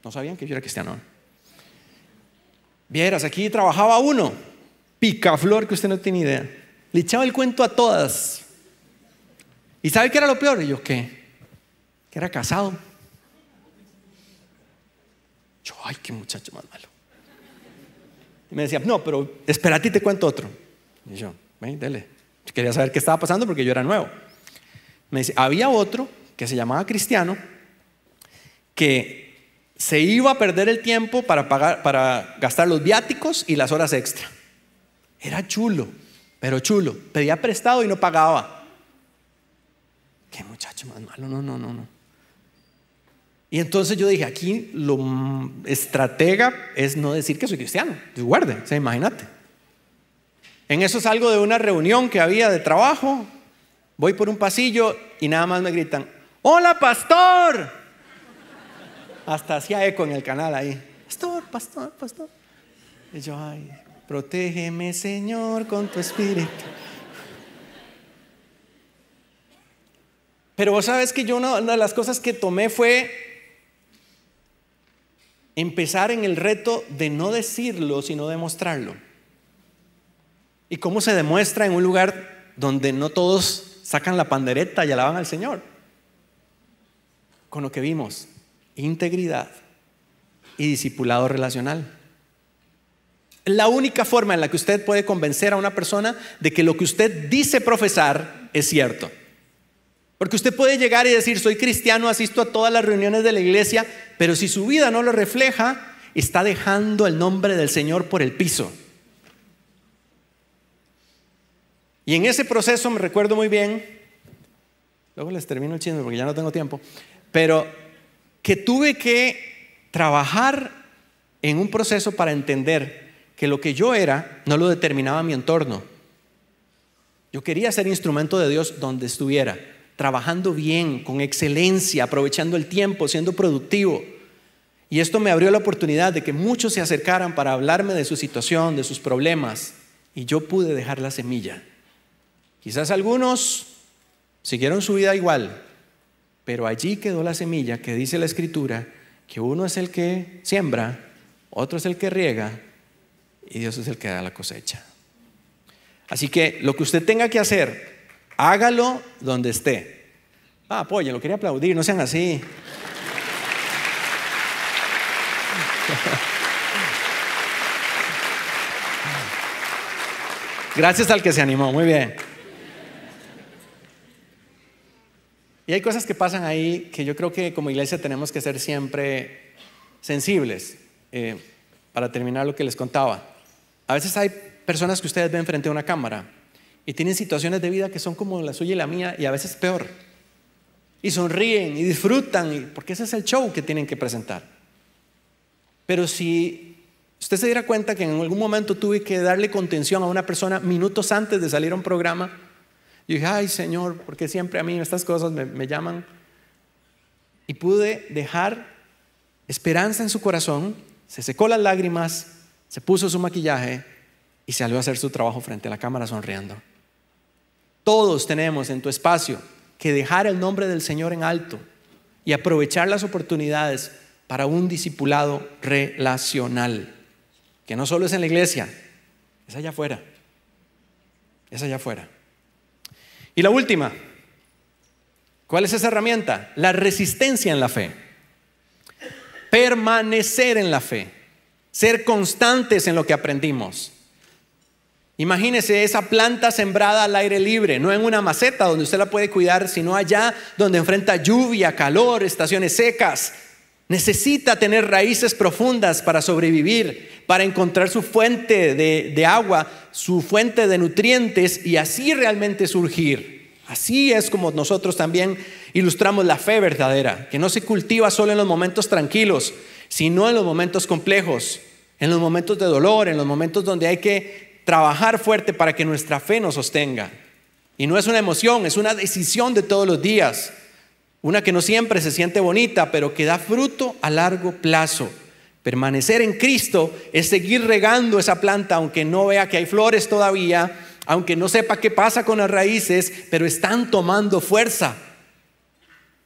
no sabían que yo era cristiano. Vieras, aquí trabajaba uno, picaflor que usted no tiene idea. Le echaba el cuento a todas. ¿Y sabe qué era lo peor? Y yo, ¿qué? Que era casado. Yo, ay, qué muchacho más malo. Y me decía, no, pero espérate y te cuento otro. Y yo, ven, dele. Yo quería saber qué estaba pasando porque yo era nuevo. Me dice, había otro que se llamaba Cristiano que se iba a perder el tiempo para gastar los viáticos y las horas extra. Era chulo, pero chulo. Pedía prestado y no pagaba. Qué muchacho más malo, no. Y entonces yo dije, aquí lo estratega es no decir que soy cristiano. Guarde, o sea, imagínate. En eso salgo de una reunión que había de trabajo, voy por un pasillo y nada más me gritan, ¡hola, pastor! Hasta hacía eco en el canal ahí. Pastor. Y yo, ay, protégeme, Señor, con tu espíritu. Pero vos sabes que yo una de las cosas que tomé fue empezar en el reto de no decirlo, sino demostrarlo. ¿Y cómo se demuestra en un lugar donde no todos sacan la pandereta y alaban al Señor? Con lo que vimos, integridad y discipulado relacional. La única forma en la que usted puede convencer a una persona de que lo que usted dice profesar es cierto. Porque usted puede llegar y decir, soy cristiano, asisto a todas las reuniones de la iglesia, pero si su vida no lo refleja, está dejando el nombre del Señor por el piso. Y en ese proceso me recuerdo muy bien, luego les termino el chisme porque ya no tengo tiempo, pero que tuve que trabajar en un proceso para entender que lo que yo era no lo determinaba mi entorno. Yo quería ser instrumento de Dios donde estuviera, trabajando bien, con excelencia, aprovechando el tiempo, siendo productivo. Y esto me abrió la oportunidad de que muchos se acercaran para hablarme de su situación, de sus problemas, y yo pude dejar la semilla. Quizás algunos siguieron su vida igual, pero allí quedó la semilla que dice la Escritura, que uno es el que siembra, otro es el que riega, y Dios es el que da la cosecha. Así que lo que usted tenga que hacer, hágalo donde esté. Apóyenlo, quería aplaudir, no sean así. Gracias al que se animó, muy bien. Y hay cosas que pasan ahí que yo creo que como iglesia tenemos que ser siempre sensibles. Para terminar lo que les contaba, a veces hay personas que ustedes ven frente a una cámara y tienen situaciones de vida que son como la suya y la mía, y a veces peor. Y sonríen y disfrutan, porque ese es el show que tienen que presentar. Pero si usted se diera cuenta que en algún momento tuve que darle contención a una persona minutos antes de salir a un programa, yo dije, ay Señor, porque siempre a mí estas cosas me llaman. Y pude dejar esperanza en su corazón, se secó las lágrimas, se puso su maquillaje y salió a hacer su trabajo frente a la cámara sonriendo. Todos tenemos en tu espacio que dejar el nombre del Señor en alto y aprovechar las oportunidades para un discipulado relacional, que no solo es en la iglesia, es allá afuera. Es allá afuera. Y la última, ¿cuál es esa herramienta? La resistencia en la fe. Permanecer en la fe. Ser constantes en lo que aprendimos. Imagínese esa planta sembrada al aire libre, no en una maceta donde usted la puede cuidar, sino allá donde enfrenta lluvia, calor, estaciones secas. Necesita tener raíces profundas para sobrevivir, para encontrar su fuente de agua, su fuente de nutrientes y así realmente surgir. Así es como nosotros también ilustramos la fe verdadera, que no se cultiva solo en los momentos tranquilos, sino en los momentos complejos, en los momentos de dolor, en los momentos donde hay que trabajar fuerte para que nuestra fe nos sostenga. Y no es una emoción, es una decisión de todos los días. Una que no siempre se siente bonita, pero que da fruto a largo plazo. Permanecer en Cristo es seguir regando esa planta, aunque no vea que hay flores todavía, aunque no sepa qué pasa con las raíces, pero están tomando fuerza.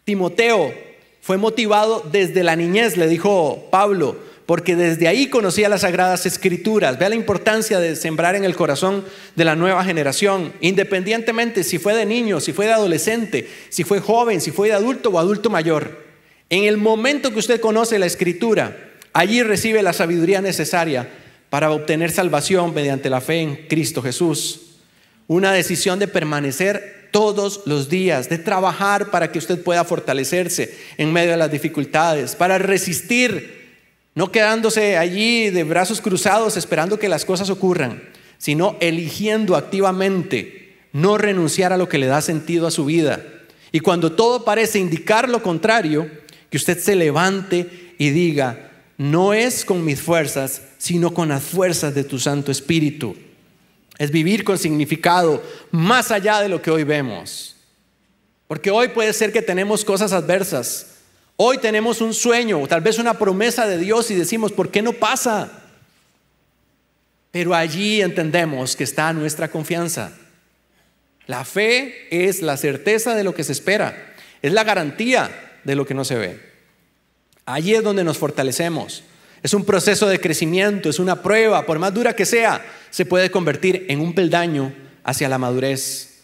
Timoteo fue motivado desde la niñez, le dijo Pablo, porque desde ahí conocía las Sagradas Escrituras. Vea la importancia de sembrar en el corazón de la nueva generación, independientemente si fue de niño, si fue de adolescente, si fue joven, si fue de adulto o adulto mayor. En el momento que usted conoce la Escritura, allí recibe la sabiduría necesaria para obtener salvación mediante la fe en Cristo Jesús. Una decisión de permanecer todos los días, de trabajar para que usted pueda fortalecerse en medio de las dificultades, para resistir. No quedándose allí de brazos cruzados esperando que las cosas ocurran, sino eligiendo activamente no renunciar a lo que le da sentido a su vida. Y cuando todo parece indicar lo contrario, que usted se levante y diga, no es con mis fuerzas, sino con las fuerzas de tu Santo Espíritu. Es vivir con significado más allá de lo que hoy vemos. Porque hoy puede ser que tenemos cosas adversas. Hoy tenemos un sueño, tal vez una promesa de Dios y decimos, ¿por qué no pasa? Pero allí entendemos que está nuestra confianza. La fe es la certeza de lo que se espera, es la garantía de lo que no se ve. Allí es donde nos fortalecemos. Es un proceso de crecimiento, es una prueba, por más dura que sea, se puede convertir en un peldaño hacia la madurez.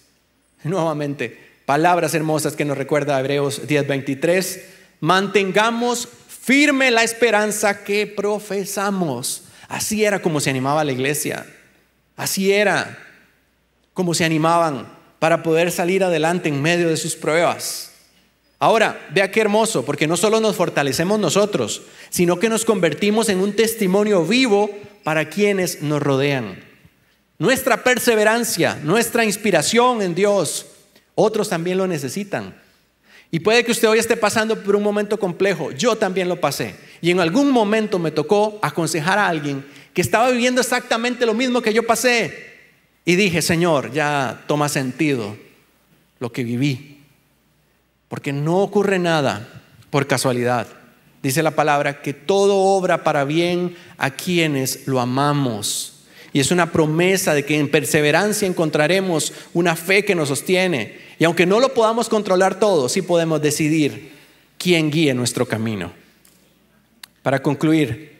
Nuevamente, palabras hermosas que nos recuerda Hebreos 10:23. Mantengamos firme la esperanza que profesamos. Así era como se animaba la iglesia. Así era como se animaban para poder salir adelante en medio de sus pruebas. Ahora, vea qué hermoso, porque no solo nos fortalecemos nosotros, sino que nos convertimos en un testimonio vivo para quienes nos rodean. Nuestra perseverancia, nuestra inspiración en Dios, otros también lo necesitan. Y puede que usted hoy esté pasando por un momento complejo. Yo también lo pasé. Y en algún momento me tocó aconsejar a alguien que estaba viviendo exactamente lo mismo que yo pasé. Y dije, Señor, ya toma sentido lo que viví. Porque no ocurre nada por casualidad. Dice la palabra que todo obra para bien a quienes lo amamos. Y es una promesa de que en perseverancia encontraremos una fe que nos sostiene. Y aunque no lo podamos controlar todo, sí podemos decidir quién guíe nuestro camino. Para concluir,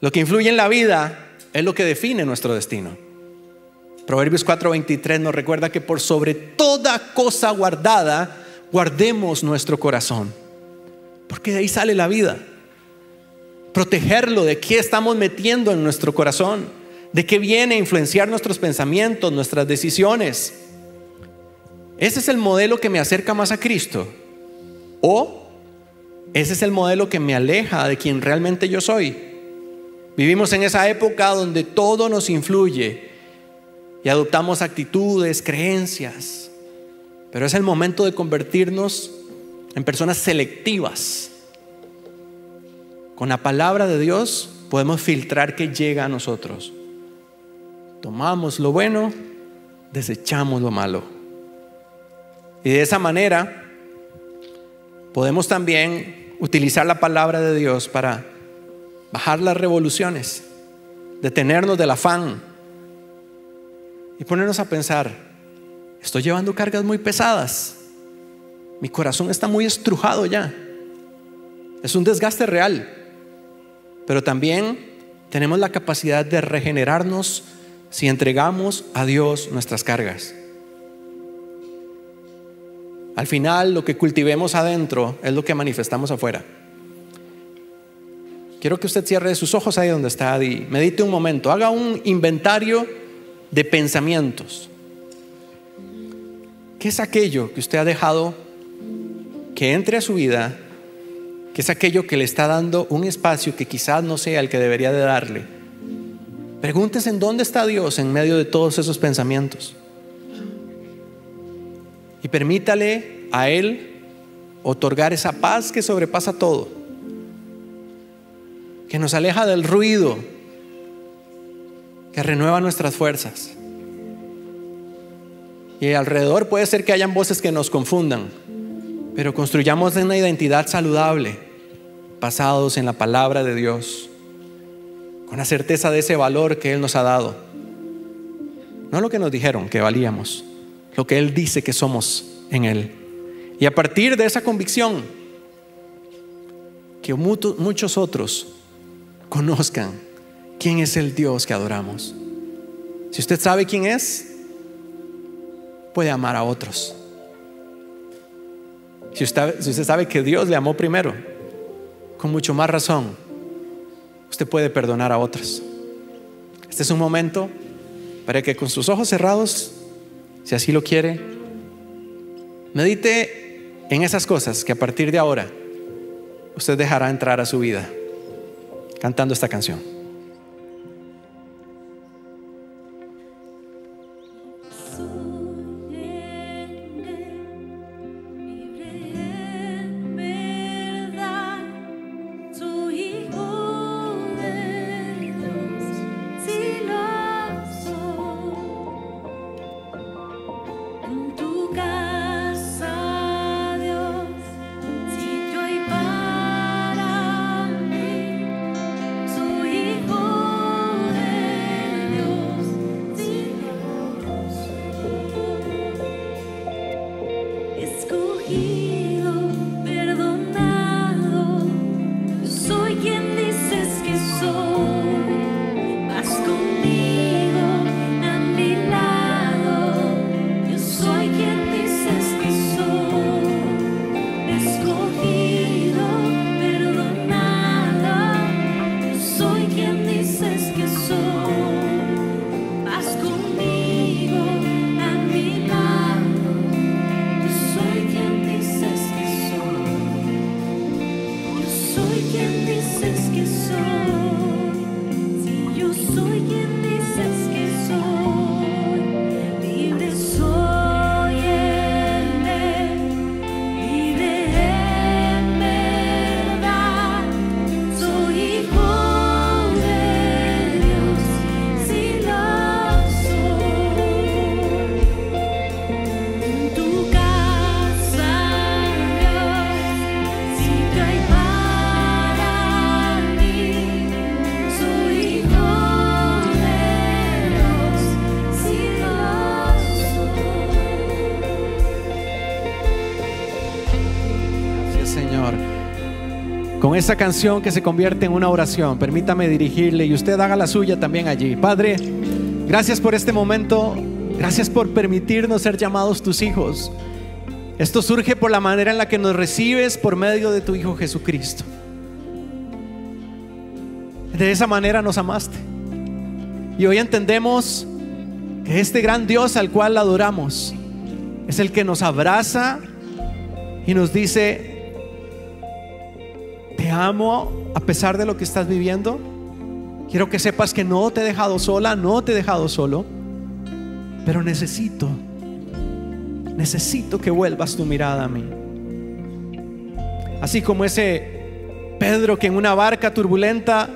lo que influye en la vida es lo que define nuestro destino. Proverbios 4:23 nos recuerda que por sobre toda cosa guardada, guardemos nuestro corazón. Porque de ahí sale la vida. Protegerlo, de qué estamos metiendo en nuestro corazón, de qué viene a influenciar nuestros pensamientos, nuestras decisiones. ¿Ese es el modelo que me acerca más a Cristo? ¿O ese es el modelo que me aleja de quien realmente yo soy? Vivimos en esa época donde todo nos influye y adoptamos actitudes, creencias, pero es el momento de convertirnos en personas selectivas. Con la palabra de Dios podemos filtrar qué llega a nosotros. Tomamos lo bueno, desechamos lo malo. Y de esa manera podemos también utilizar la palabra de Dios para bajar las revoluciones, detenernos del afán y ponernos a pensar: estoy llevando cargas muy pesadas, mi corazón está muy estrujado ya, es un desgaste real. Pero también tenemos la capacidad de regenerarnos si entregamos a Dios nuestras cargas. Al final, lo que cultivemos adentro es lo que manifestamos afuera. Quiero que usted cierre sus ojos ahí donde está y medite un momento. Haga un inventario de pensamientos. ¿Qué es aquello que usted ha dejado que entre a su vida? ¿Qué es aquello que le está dando un espacio que quizás no sea el que debería de darle? Pregúntese en dónde está Dios en medio de todos esos pensamientos. Y permítale a Él otorgar esa paz que sobrepasa todo, que nos aleja del ruido, que renueva nuestras fuerzas. Y alrededor puede ser que hayan voces que nos confundan, pero construyamos una identidad saludable, basados en la palabra de Dios, con la certeza de ese valor que Él nos ha dado. No lo que nos dijeron que valíamos, lo que Él dice que somos en Él. Y a partir de esa convicción, que muchos otros conozcan quién es el Dios que adoramos. Si usted sabe quién es, puede amar a otros. Si usted sabe que Dios le amó primero, con mucho más razón, usted puede perdonar a otros. Este es un momento para que con sus ojos cerrados, si así lo quiere, medite en esas cosas que a partir de ahora usted dejará entrar a su vida cantando esta canción. Con esa canción que se convierte en una oración, permítame dirigirle y usted haga la suya también allí. Padre, gracias por este momento, gracias por permitirnos ser llamados tus hijos. Esto surge por la manera en la que nos recibes por medio de tu Hijo Jesucristo. De esa manera nos amaste. Y hoy entendemos que este gran Dios al cual adoramos es el que nos abraza y nos dice: te amo a pesar de lo que estás viviendo. Quiero que sepas que no te he dejado sola, no te he dejado solo. pero necesito que vuelvas tu mirada a mí. Así como ese Pedro que en una barca turbulenta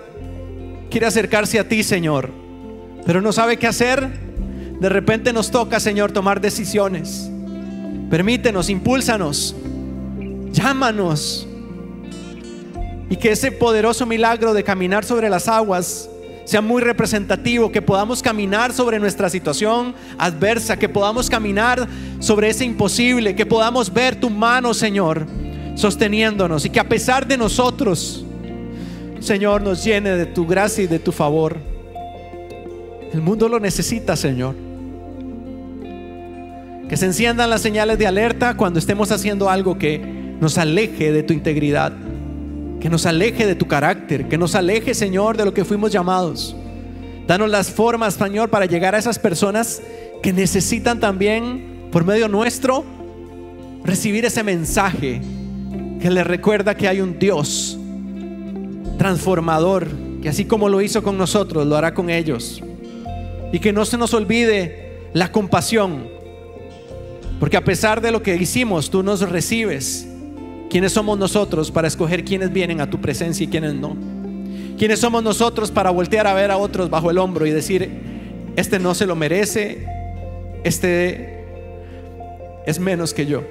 quiere acercarse a ti, Señor, pero no sabe qué hacer. De repente nos toca, Señor, tomar decisiones. Permítenos, impúlsanos, llámanos, y que ese poderoso milagro de caminar sobre las aguas sea muy representativo, que podamos caminar sobre nuestra situación adversa, que podamos caminar sobre ese imposible, que podamos ver tu mano, Señor, sosteniéndonos, y que a pesar de nosotros, Señor, nos llene de tu gracia y de tu favor. El mundo lo necesita, Señor. Que se enciendan las señales de alerta cuando estemos haciendo algo que nos aleje de tu integridad, que nos aleje de tu carácter, que nos aleje, Señor, de lo que fuimos llamados. Danos las formas, Señor, para llegar a esas personas que necesitan también, por medio nuestro, recibir ese mensaje que les recuerda que hay un Dios transformador, que así como lo hizo con nosotros, lo hará con ellos. Y que no se nos olvide la compasión, porque a pesar de lo que hicimos, tú nos recibes. ¿Quiénes somos nosotros para escoger quiénes vienen a tu presencia y quiénes no? ¿Quiénes somos nosotros para voltear a ver a otros bajo el hombro y decir, este no se lo merece, este es menos que yo?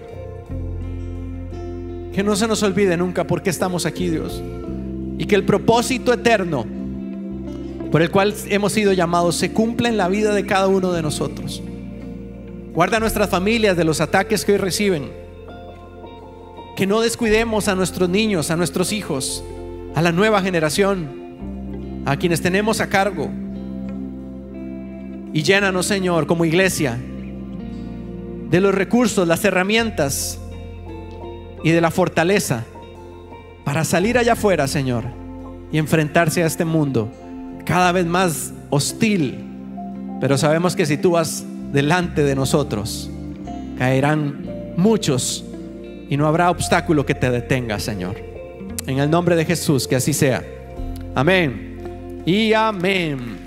Que no se nos olvide nunca por qué estamos aquí, Dios, y que el propósito eterno por el cual hemos sido llamados se cumpla en la vida de cada uno de nosotros. Guarda a nuestras familias de los ataques que hoy reciben. Que no descuidemos a nuestros niños, a nuestros hijos, a la nueva generación, a quienes tenemos a cargo. Y llénanos, Señor, como iglesia, de los recursos, las herramientas y de la fortaleza para salir allá afuera, Señor, y enfrentarse a este mundo cada vez más hostil. Pero sabemos que si tú vas delante de nosotros, caerán muchos y no habrá obstáculo que te detenga, Señor. En el nombre de Jesús, que así sea. Amén y amén.